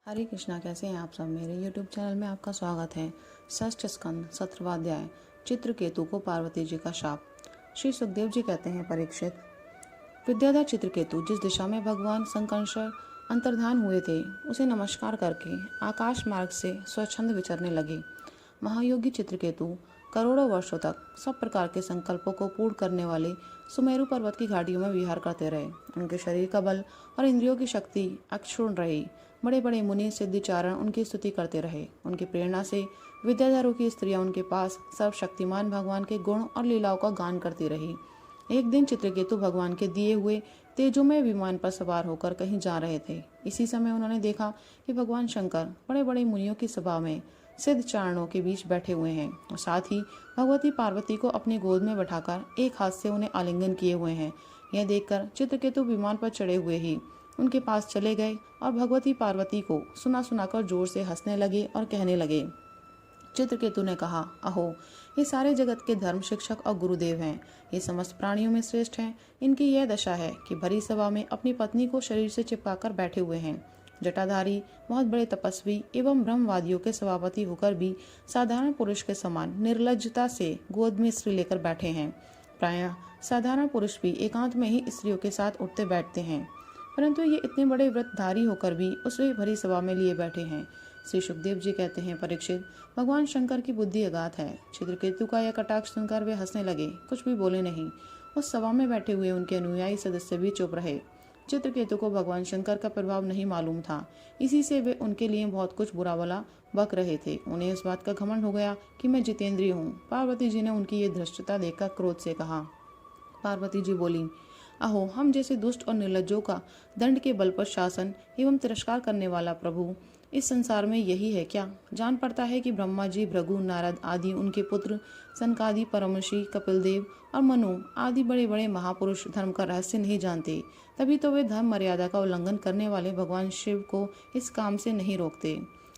हरे कृष्णा, कैसे हैं आप सब। मेरे YouTube चैनल में आपका स्वागत है। षष्ठ स्कंद 17वां अध्याय, चित्रकेतु को पार्वती जी का शाप। श्री सुखदेव जी कहते हैं, परीक्षित, विद्याधर चित्रकेतु जिस दिशा में भगवान संकर्षण अंतर्धान हुए थे, उसे नमस्कार करके आकाश मार्ग से स्वच्छंद विचरने लगे। महायोगी चित्रकेतु करोड़ों वर्षों तक सब प्रकार के संकल्पों को पूर्ण करने वाले सुमेरु पर्वत की घाटियों में विहार करते रहे। उनके शरीर का बल और इंद्रियों की शक्ति अक्षुण्ण रही। बड़े बड़े मुनि सिद्धिचारण उनकी स्तुति करते रहे। उनकी प्रेरणा से विद्याधरों की स्त्रियां उनके पास सर्वशक्तिमान भगवान के गुण और लीलाओं का गान करती रही। एक दिन चित्रकेतु भगवान के दिए हुए तेजोमय विमान पर सवार होकर कहीं जा रहे थे। इसी समय उन्होंने देखा कि भगवान शंकर बड़े बड़े मुनियों की सभा में सिद्ध चारणों के बीच बैठे हुए हैं और साथ ही भगवती पार्वती को अपनी गोद में बैठाकर एक हाथ से उन्हें आलिंगन किए हुए हैं। यह देखकर चित्रकेतु विमान पर चढ़े हुए ही उनके पास चले गए और भगवती पार्वती को सुना सुनाकर जोर से हंसने लगे और कहने लगे। चित्रकेतु ने कहा, अहो, ये सारे जगत के धर्म शिक्षक और गुरुदेव हैं। ये समस्त प्राणियों में श्रेष्ठ हैं। इनकी यह दशा है कि भरी सभा में अपनी पत्नी को शरीर से चिपकाकर बैठे हुए हैं। जटाधारी बहुत बड़े तपस्वी एवं ब्रह्मवादियों के सभापति होकर भी साधारण पुरुष के समान निर्लज्जता से गोद में स्त्री लेकर बैठे हैं। प्रायः साधारण पुरुष भी एकांत में ही स्त्रियों के साथ उठते बैठते हैं, परंतु ये इतने बड़े व्रतधारी होकर भी उसे भरी सभा में लिए बैठे हैं। श्री सुखदेव जी कहते हैं, परीक्षित, भगवान शंकर की बुद्धि अगाध है। चित्रकेतु का यह कटाक्ष सुनकर वे हंसने लगे, कुछ भी बोले नहीं। उस सभा में बैठे हुए उनके अनुयायी सदस्य भी चुप रहे। चित्रकेतु को भगवान शंकर का प्रभाव नहीं मालूम था, इसी से वे उनके लिए बहुत कुछ बुरा भला बक रहे थे। उन्हें इस बात का घमंड हो गया कि मैं जितेंद्रिय हूँ। पार्वती जी ने उनकी ये धृष्टता देखकर क्रोध से कहा। पार्वती जी बोली, अहो, हम जैसे दुष्ट और निर्लज्जों का दंड के बल पर शासन एवं तिरस्कार करने वाला प्रभु इस संसार में यही है क्या? जान पड़ता है कि ब्रह्मा जी, भृगु, नारद आदि उनके पुत्र सनकादि, परमर्षि, कपिलदेव और मनु आदि बड़े बड़े महापुरुष धर्म का रहस्य नहीं जानते। तभी तो वे धर्म मर्यादा का उल्लंघन करने वाले भगवान शिव को इस काम से नहीं रोकते।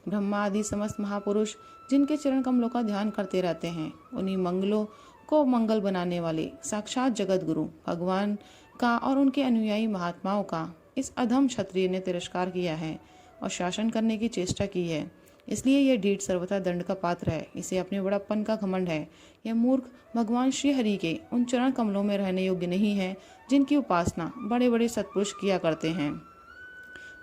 ब्रह्मा आदि समस्त महापुरुष जिनके चरण कमलों का ध्यान करते रहते हैं, उन्हीं मंगलों को मंगल बनाने वाले साक्षात जगत गुरु भगवान का और उनके अनुयायी महात्माओं का इस अधम क्षत्रिय ने तिरस्कार किया है और शासन करने की चेष्टा की है। इसलिए यह ढीठ सर्वथा दंड का पात्र है। इसे अपने बड़प्पन का घमंड है। यह मूर्ख भगवान श्री हरि के उन चरण कमलों में रहने योग्य नहीं है जिनकी उपासना बड़े बड़े सत्पुरुष किया करते हैं।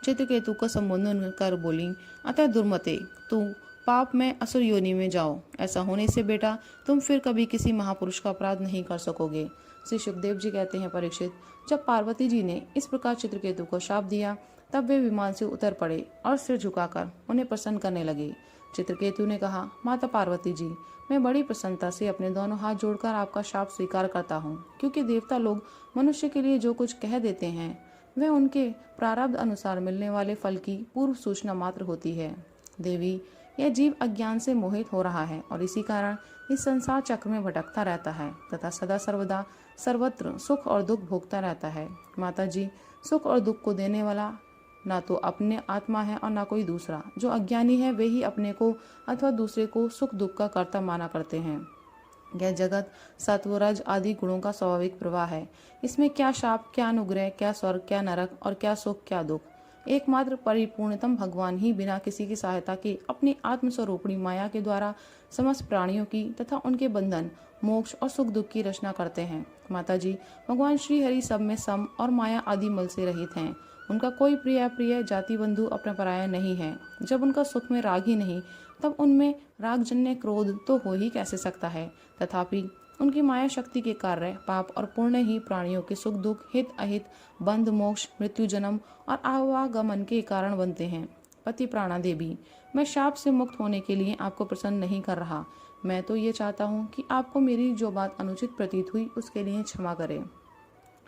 चित्रकेतु को संबोधन कर बोली, अतः दुर्मते, तू पाप में असुर योनि में जाओ। ऐसा होने से बेटा तुम फिर कभी किसी महापुरुष का अपराध नहीं कर सकोगे। श्री सुखदेव जी कहते हैं, परीक्षित, जब पार्वती जी ने इस प्रकार चित्रकेतु को शाप दिया, तब वे विमान से उतर पड़े और सिर झुकाकर उन्हें प्रसन्न करने लगे। चित्रकेतु ने कहा, माता पार्वती जी, मैं बड़ी प्रसन्नता से अपने दोनों हाथ जोड़कर आपका शाप स्वीकार करता हूँ, क्योंकि देवता लोग मनुष्य के लिए जो कुछ कह देते हैं वह उनके प्रारब्ध अनुसार मिलने वाले फल की पूर्व सूचना मात्र होती है। देवी, यह जीव अज्ञान से मोहित हो रहा है और इसी कारण इस संसार चक्र में भटकता रहता है तथा सदा सर्वदा सर्वत्र सुख और दुख भोगता रहता है। माता जी, सुख और दुख को देने वाला ना तो अपने आत्मा है और ना कोई दूसरा। जो अज्ञानी है वे ही अपने को अथवा दूसरे को सुख दुख का कर्ता माना करते हैं। यह जगत सत्वरज आदि गुणों का स्वाभाविक प्रवाह है। इसमें क्या शाप, क्या अनुग्रह, क्या स्वर्ग, क्या नरक और क्या सुख, क्या दुख। एकमात्र परिपूर्णतम भगवान ही बिना किसी की सहायता के अपनी आत्मस्वरूपिणी माया के द्वारा समस्त प्राणियों की तथा उनके बंधन, मोक्ष और सुख दुख की रचना करते हैं। माता जी, भगवान श्री हरि सब में सम और माया आदि मल से रहित हैं। उनका कोई प्रिय अप्रिय, जाति बंधु, अपना पराया नहीं है। जब उनका सुख में राग ही नहीं, तब उनमें रागजन्य क्रोध तो हो ही कैसे सकता है। तथापि उनकी माया शक्ति के कार्य पाप और पुण्य ही प्राणियों के सुख दुख, हित अहित, बंध मोक्ष, मृत्यु जन्म और आवागमन के कारण बनते हैं। पति प्राणा देवी, मैं शाप से मुक्त होने के लिए आपको प्रसन्न नहीं कर रहा। मैं तो ये चाहता हूँ कि आपको मेरी जो बात अनुचित प्रतीत हुई उसके लिए क्षमा करें।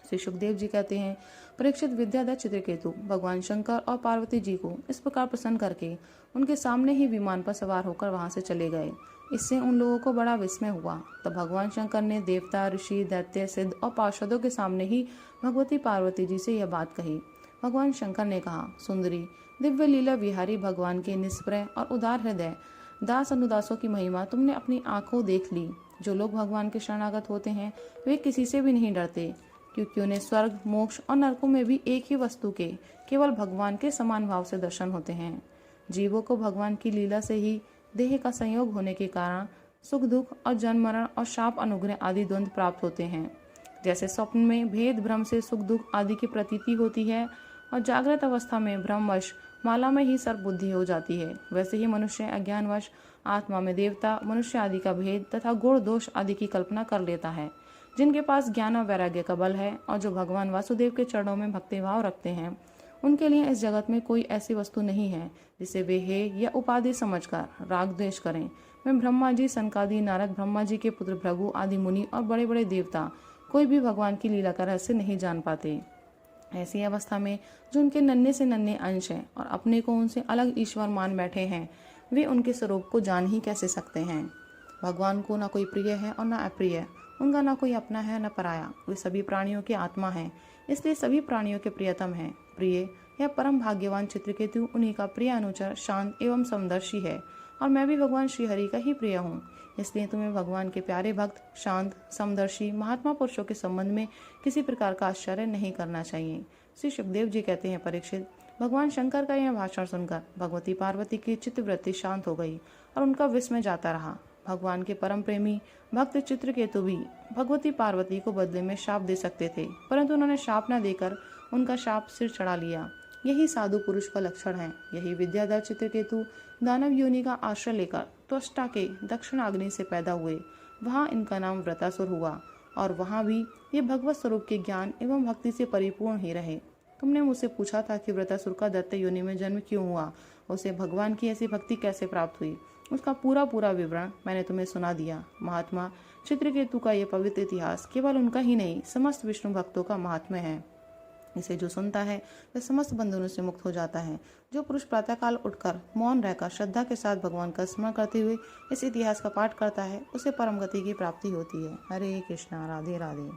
श्री सुखदेव जी कहते हैं, परीक्षित, विद्याधर चित्रकेतु भगवान शंकर और पार्वती जी को इस प्रकार प्रसन्न करके उनके सामने ही विमान पर सवार होकर वहां से चले गए। इससे उन लोगों को बड़ा विस्मय हुआ। तब भगवान शंकर ने देवता, ऋषि, दैत्य, सिद्ध और पार्षदों के सामने ही भगवती पार्वती जी से यह बात कही। भगवान शंकर ने कहा, सुंदरी, दिव्य लीला विहारी भगवान के निष्प्रय और उदार हृदय दास अनुदासों की महिमा तुमने अपनी आंखों देख ली। जो लोग भगवान के शरणागत होते हैं वे किसी से भी नहीं डरते, क्योंकि उन्हें स्वर्ग, मोक्ष और नरकों में भी एक ही वस्तु के केवल भगवान के समान भाव से दर्शन होते हैं। जीवों को भगवान की लीला से ही देह का संयोग होने के कारण सुख दुख और जन्म मरण और शाप अनुग्रह आदि द्वंद्व प्राप्त होते हैं। जैसे स्वप्न में भेद भ्रम से सुख दुख आदि की प्रतीति होती है और जागृत अवस्था में भ्रमवश माला में ही सर्प बुद्धि हो जाती है, वैसे ही मनुष्य अज्ञानवश आत्मा में देवता मनुष्य आदि का भेद तथा गुण दोष आदि की कल्पना कर लेता है। जिनके पास ज्ञान और वैराग्य का बल है और जो भगवान वासुदेव के चरणों में भक्तिभाव रखते हैं, उनके लिए इस जगत में कोई ऐसी वस्तु नहीं है जिसे वे हे या उपाधि समझकर राग द्वेष करें। मैं ब्रह्मा जी, सनकादि, नारद, ब्रह्मा जी के पुत्र भृगु आदि मुनि और बड़े बड़े देवता कोई भी भगवान की लीला का रहस्य नहीं जान पाते। ऐसी अवस्था में जो उनके नन्हे से नन्हे अंश हैं और अपने को उनसे अलग ईश्वर मान बैठे हैं, वे उनके स्वरूप को जान ही कैसे सकते हैं। भगवान को ना कोई प्रिय है और ना अप्रिय, उनका ना कोई अपना है न पराया। वे सभी प्राणियों की आत्मा हैं, इसलिए सभी प्राणियों के प्रियतम हैं। प्रिय या परम भाग्यवान चित्रकेतु उन्हीं का प्रिय अनुचर, शांत एवं समदर्शी है और मैं भी भगवान श्रीहरि का ही प्रिय हूँ। इसलिए तुम्हें भगवान के प्यारे भक्त, शांत, समदर्शी महात्मा पुरुषों के संबंध में किसी प्रकार का आश्चर्य नहीं करना चाहिए। श्री सुखदेव जी कहते हैं, परीक्षित, भगवान शंकर का यह भाषण सुनकर भगवती पार्वती की चित्तवृत्ति शांत हो गई और उनका विस्मय जाता रहा। भगवान के परम प्रेमी भक्त चित्रकेतु भी भगवती पार्वती को बदले में शाप दे सकते थे, परंतु उन्होंने शाप न देकर उनका शाप सिर चढ़ा लिया। यही साधु पुरुष का लक्षण है। यही विद्याधर चित्रकेतु दानव योनि का आश्रय लेकर त्वष्टा के दक्षिण अग्नि से पैदा हुए। वहाँ इनका नाम व्रतासुर हुआ और वहाँ भी ये भगवत स्वरूप के ज्ञान एवं भक्ति से परिपूर्ण ही रहे। तुमने मुझसे पूछा था कि व्रतासुर का दैत्य योनि में जन्म क्यों हुआ, उसे भगवान की ऐसी भक्ति कैसे प्राप्त हुई। उसका पूरा विवरण मैंने तुम्हें सुना दिया। महात्मा चित्रकेतु का यह पवित्र इतिहास केवल उनका ही नहीं, समस्त विष्णु भक्तों का महात्म्य है। इसे जो सुनता है वह समस्त बंधनों से मुक्त हो जाता है। जो पुरुष प्रातःकाल उठकर मौन रहकर श्रद्धा के साथ भगवान का स्मरण करते हुए इस इतिहास का पाठ करता है, उसे परम गति की प्राप्ति होती है। हरे कृष्णा, राधे राधे।